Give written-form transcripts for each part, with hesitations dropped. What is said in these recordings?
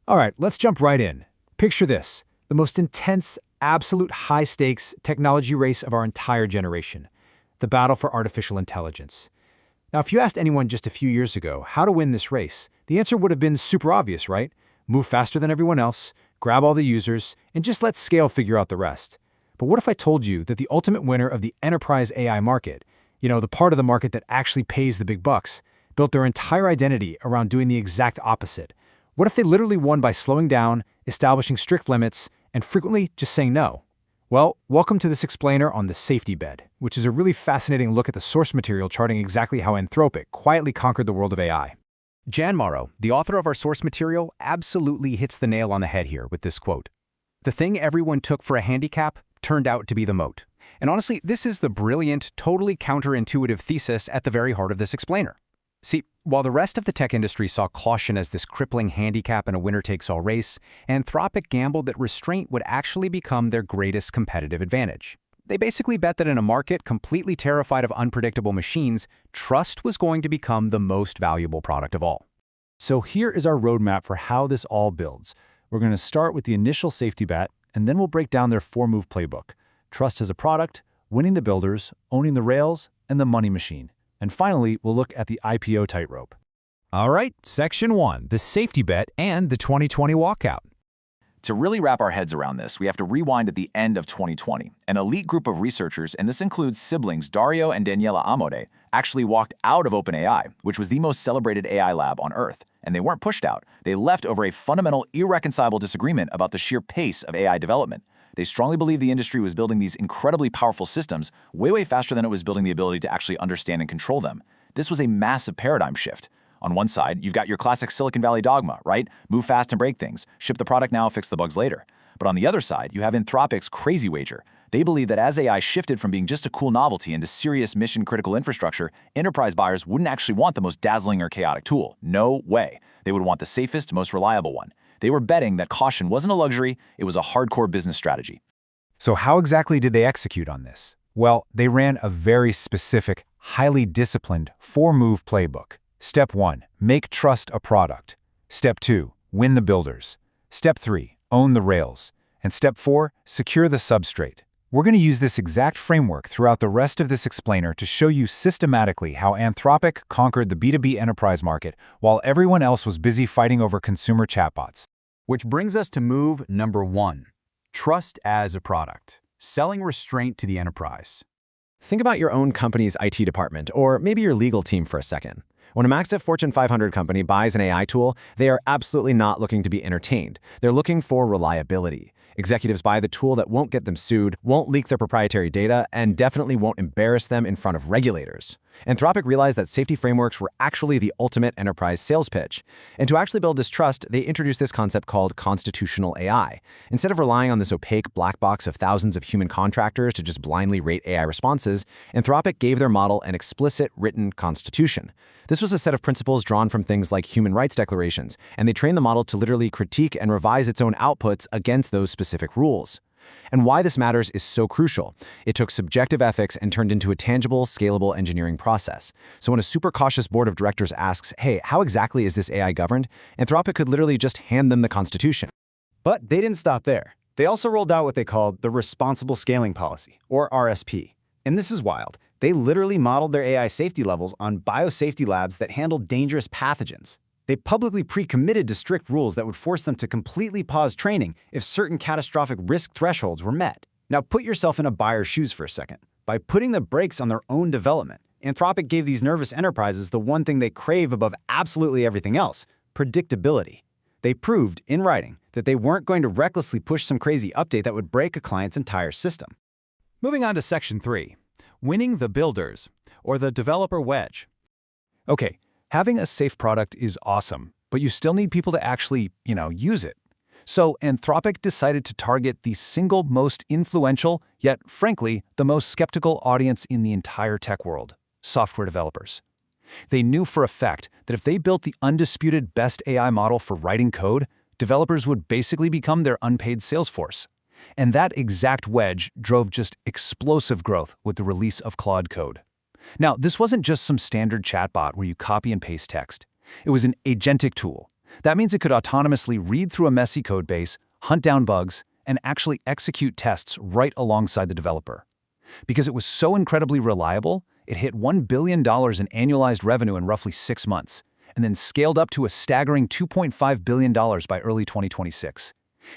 All right, let's jump right in. Picture this, the most intense, absolute high-stakes technology race of our entire generation, the battle for artificial intelligence. Now, if you asked anyone just a few years ago how to win this race, the answer would have been super obvious, right? Move faster than everyone else, grab all the users, and just let scale figure out the rest. But what if I told you that the ultimate winner of the enterprise AI market, the part of the market that actually pays the big bucks, built their entire identity around doing the exact opposite? What if they literally won by slowing down, establishing strict limits, and frequently just saying no? Well, welcome to this explainer on the safety bed, which is a really fascinating look at the source material charting exactly how Anthropic quietly conquered the world of AI. Jan Morrow, the author of our source material, absolutely hits the nail on the head here with this quote. The thing everyone took for a handicap turned out to be the moat. And honestly, this is the brilliant, totally counterintuitive thesis at the very heart of this explainer. See, while the rest of the tech industry saw caution as this crippling handicap in a winner-takes-all race, Anthropic gambled that restraint would actually become their greatest competitive advantage. They basically bet that in a market completely terrified of unpredictable machines, trust was going to become the most valuable product of all. So here is our roadmap for how this all builds. We're going to start with the initial safety bet, and then we'll break down their 4-move playbook. Trust as a product, winning the builders, owning the rails, and the money machine. And finally, we'll look at the IPO tightrope. All right, Section 1, the safety bet and the 2020 walkout. To really wrap our heads around this, we have to rewind at the end of 2020. An elite group of researchers, and this includes siblings Dario and Daniela Amore, actually walked out of OpenAI, which was the most celebrated AI lab on Earth. And they weren't pushed out. They left over a fundamental, irreconcilable disagreement about the sheer pace of AI development. They strongly believed the industry was building these incredibly powerful systems way faster than it was building the ability to actually understand and control them. This was a massive paradigm shift. On one side, you've got your classic Silicon Valley dogma, right? Move fast and break things. Ship the product now, fix the bugs later. But on the other side, you have Anthropic's crazy wager. They believe that as AI shifted from being just a cool novelty into serious mission-critical infrastructure, enterprise buyers wouldn't actually want the most dazzling or chaotic tool. No way. They would want the safest, most reliable one. They were betting that caution wasn't a luxury, it was a hardcore business strategy. So how exactly did they execute on this? Well, they ran a very specific, highly disciplined 4-move playbook. Step 1, make trust a product. Step 2, win the builders. Step 3, own the rails. And Step 4, secure the substrate. We're going to use this exact framework throughout the rest of this explainer to show you systematically how Anthropic conquered the B2B enterprise market while everyone else was busy fighting over consumer chatbots. Which brings us to move number 1. Trust as a product. Selling restraint to the enterprise. Think about your own company's IT department, or maybe your legal team for a second. When a massive Fortune 500 company buys an AI tool, they are absolutely not looking to be entertained. They're looking for reliability. Executives buy the tool that won't get them sued, won't leak their proprietary data, and definitely won't embarrass them in front of regulators. Anthropic realized that safety frameworks were actually the ultimate enterprise sales pitch. And to actually build this trust, they introduced this concept called constitutional AI. Instead of relying on this opaque black box of thousands of human contractors to just blindly rate AI responses, Anthropic gave their model an explicit written constitution. This was a set of principles drawn from things like human rights declarations, and they trained the model to literally critique and revise its own outputs against those specific rules. And why this matters is so crucial. It took subjective ethics and turned into a tangible, scalable engineering process. So when a super cautious board of directors asks, hey, how exactly is this AI governed? Anthropic could literally just hand them the constitution. But they didn't stop there. They also rolled out what they called the Responsible Scaling Policy, or RSP. And this is wild. They literally modeled their AI safety levels on biosafety labs that handled dangerous pathogens. They publicly pre-committed to strict rules that would force them to completely pause training if certain catastrophic risk thresholds were met. Now put yourself in a buyer's shoes for a second. By putting the brakes on their own development, Anthropic gave these nervous enterprises the one thing they crave above absolutely everything else: predictability. They proved, in writing, that they weren't going to recklessly push some crazy update that would break a client's entire system. Moving on to Section 3, winning the builders, or the developer wedge. Okay, having a safe product is awesome, but you still need people to actually, use it. So Anthropic decided to target the single most influential, yet frankly, the most skeptical audience in the entire tech world: software developers. They knew for a fact that if they built the undisputed best AI model for writing code, developers would basically become their unpaid sales force. And that exact wedge drove just explosive growth with the release of Claude Code. Now, this wasn't just some standard chatbot where you copy and paste text. It was an agentic tool. That means it could autonomously read through a messy codebase, hunt down bugs, and actually execute tests right alongside the developer. Because it was so incredibly reliable, it hit $1 billion in annualized revenue in roughly 6 months, and then scaled up to a staggering $2.5 billion by early 2026.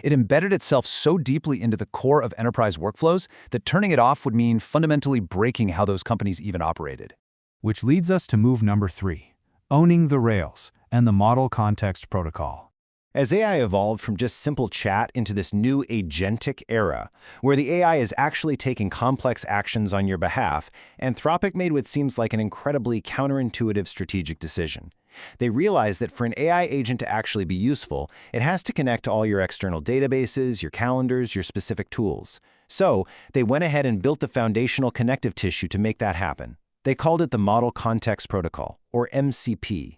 It embedded itself so deeply into the core of enterprise workflows that turning it off would mean fundamentally breaking how those companies even operated. Which leads us to move number 3, owning the rails and the Model Context Protocol. As AI evolved from just simple chat into this new agentic era, where the AI is actually taking complex actions on your behalf, Anthropic made what seems like an incredibly counterintuitive strategic decision. They realized that for an AI agent to actually be useful, it has to connect to all your external databases, your calendars, your specific tools. So, they went ahead and built the foundational connective tissue to make that happen. They called it the Model Context Protocol, or MCP.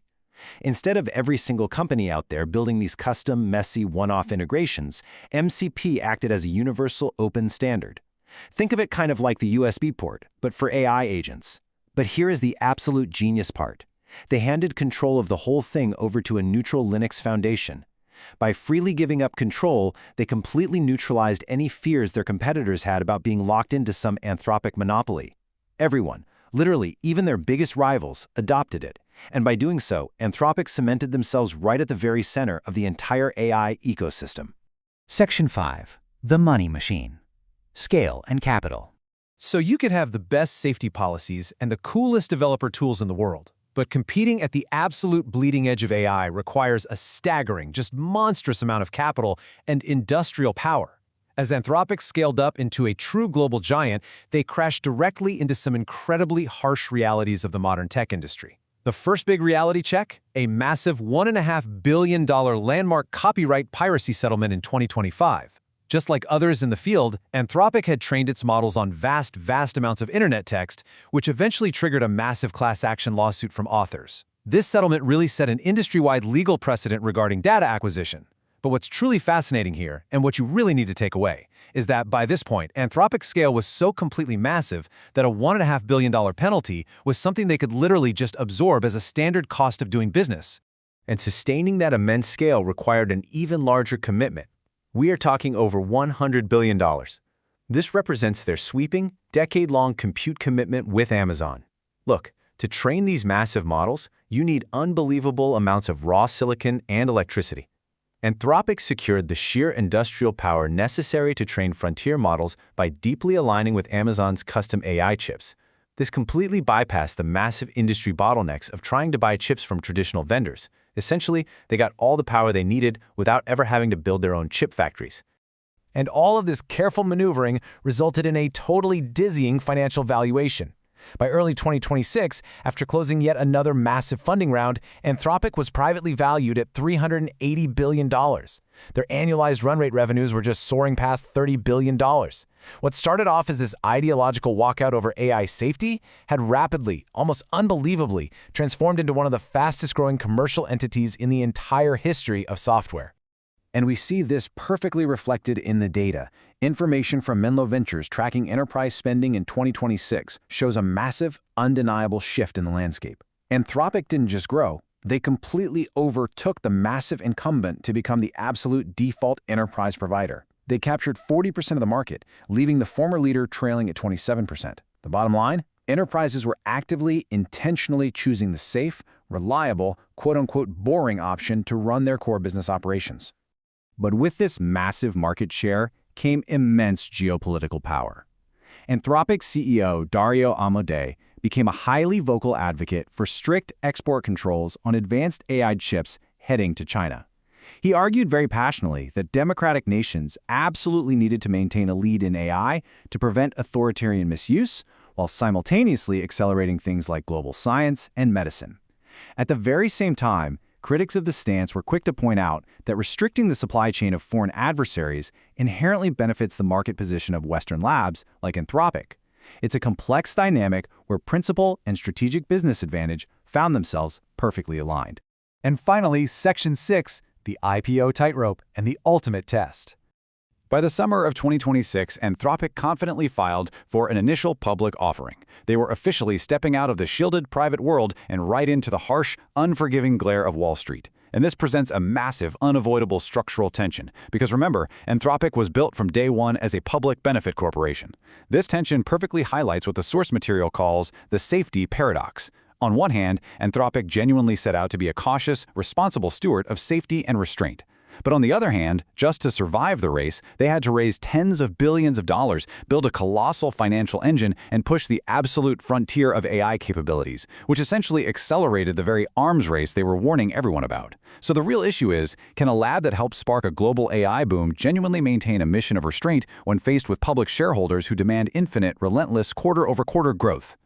Instead of every single company out there building these custom, messy, one-off integrations, MCP acted as a universal open standard. Think of it kind of like the USB port, but for AI agents. But here is the absolute genius part. They handed control of the whole thing over to a neutral Linux foundation. By freely giving up control, they completely neutralized any fears their competitors had about being locked into some Anthropic monopoly. Everyone, literally even their biggest rivals, adopted it. And by doing so, Anthropic cemented themselves right at the very center of the entire AI ecosystem. Section 5. The Money Machine. Scale and Capital. So you could have the best safety policies and the coolest developer tools in the world, but competing at the absolute bleeding edge of AI requires a staggering, just monstrous amount of capital and industrial power. As Anthropic scaled up into a true global giant, they crashed directly into some incredibly harsh realities of the modern tech industry. The first big reality check? A massive $1.5 billion landmark copyright piracy settlement in 2025. Just like others in the field, Anthropic had trained its models on vast amounts of internet text, which eventually triggered a massive class action lawsuit from authors. This settlement really set an industry-wide legal precedent regarding data acquisition. But what's truly fascinating here, and what you really need to take away, is that by this point, Anthropic's scale was so completely massive that a $1.5 billion penalty was something they could literally just absorb as a standard cost of doing business. And sustaining that immense scale required an even larger commitment. We are talking over $100 billion. This represents their sweeping, decade-long compute commitment with Amazon. Look, to train these massive models, you need unbelievable amounts of raw silicon and electricity. Anthropic secured the sheer industrial power necessary to train frontier models by deeply aligning with Amazon's custom AI chips. This completely bypassed the massive industry bottlenecks of trying to buy chips from traditional vendors. Essentially, they got all the power they needed without ever having to build their own chip factories. And all of this careful maneuvering resulted in a totally dizzying financial valuation. By early 2026, after closing yet another massive funding round, Anthropic was privately valued at $380 billion. Their annualized run rate revenues were just soaring past $30 billion. What started off as this ideological walkout over AI safety had rapidly, almost unbelievably, transformed into one of the fastest-growing commercial entities in the entire history of software. And we see this perfectly reflected in the data. Information from Menlo Ventures tracking enterprise spending in 2026 shows a massive, undeniable shift in the landscape. Anthropic didn't just grow, they completely overtook the massive incumbent to become the absolute default enterprise provider. They captured 40% of the market, leaving the former leader trailing at 27%. The bottom line? Enterprises were actively, intentionally choosing the safe, reliable, quote-unquote boring option to run their core business operations. But with this massive market share came immense geopolitical power. Anthropic's CEO, Dario Amodei, became a highly vocal advocate for strict export controls on advanced AI chips heading to China. He argued very passionately that democratic nations absolutely needed to maintain a lead in AI to prevent authoritarian misuse, while simultaneously accelerating things like global science and medicine. At the very same time, critics of the stance were quick to point out that restricting the supply chain of foreign adversaries inherently benefits the market position of Western labs like Anthropic. It's a complex dynamic where principle and strategic business advantage found themselves perfectly aligned. And finally, Section 6, the IPO tightrope and the ultimate test. By the summer of 2026, Anthropic confidently filed for an initial public offering. They were officially stepping out of the shielded private world and right into the harsh, unforgiving glare of Wall Street. And this presents a massive, unavoidable structural tension, because remember, Anthropic was built from day one as a public benefit corporation. This tension perfectly highlights what the source material calls the safety paradox. On one hand, Anthropic genuinely set out to be a cautious, responsible steward of safety and restraint. But on the other hand, just to survive the race, they had to raise tens of billions of dollars, build a colossal financial engine, and push the absolute frontier of AI capabilities, which essentially accelerated the very arms race they were warning everyone about. So the real issue is, can a lab that helped spark a global AI boom genuinely maintain a mission of restraint when faced with public shareholders who demand infinite, relentless quarter-over-quarter growth?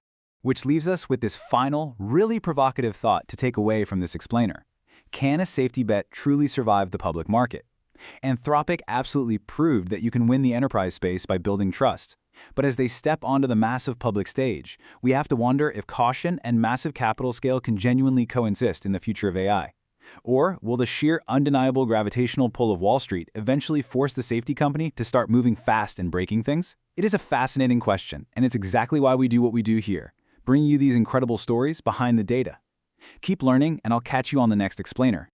Which leaves us with this final, really provocative thought to take away from this explainer. Can a safety bet truly survive the public market? Anthropic absolutely proved that you can win the enterprise space by building trust. But as they step onto the massive public stage, we have to wonder if caution and massive capital scale can genuinely coexist in the future of AI. Or will the sheer undeniable gravitational pull of Wall Street eventually force the safety company to start moving fast and breaking things? It is a fascinating question, and it's exactly why we do what we do here, bringing you these incredible stories behind the data. Keep learning, and I'll catch you on the next explainer.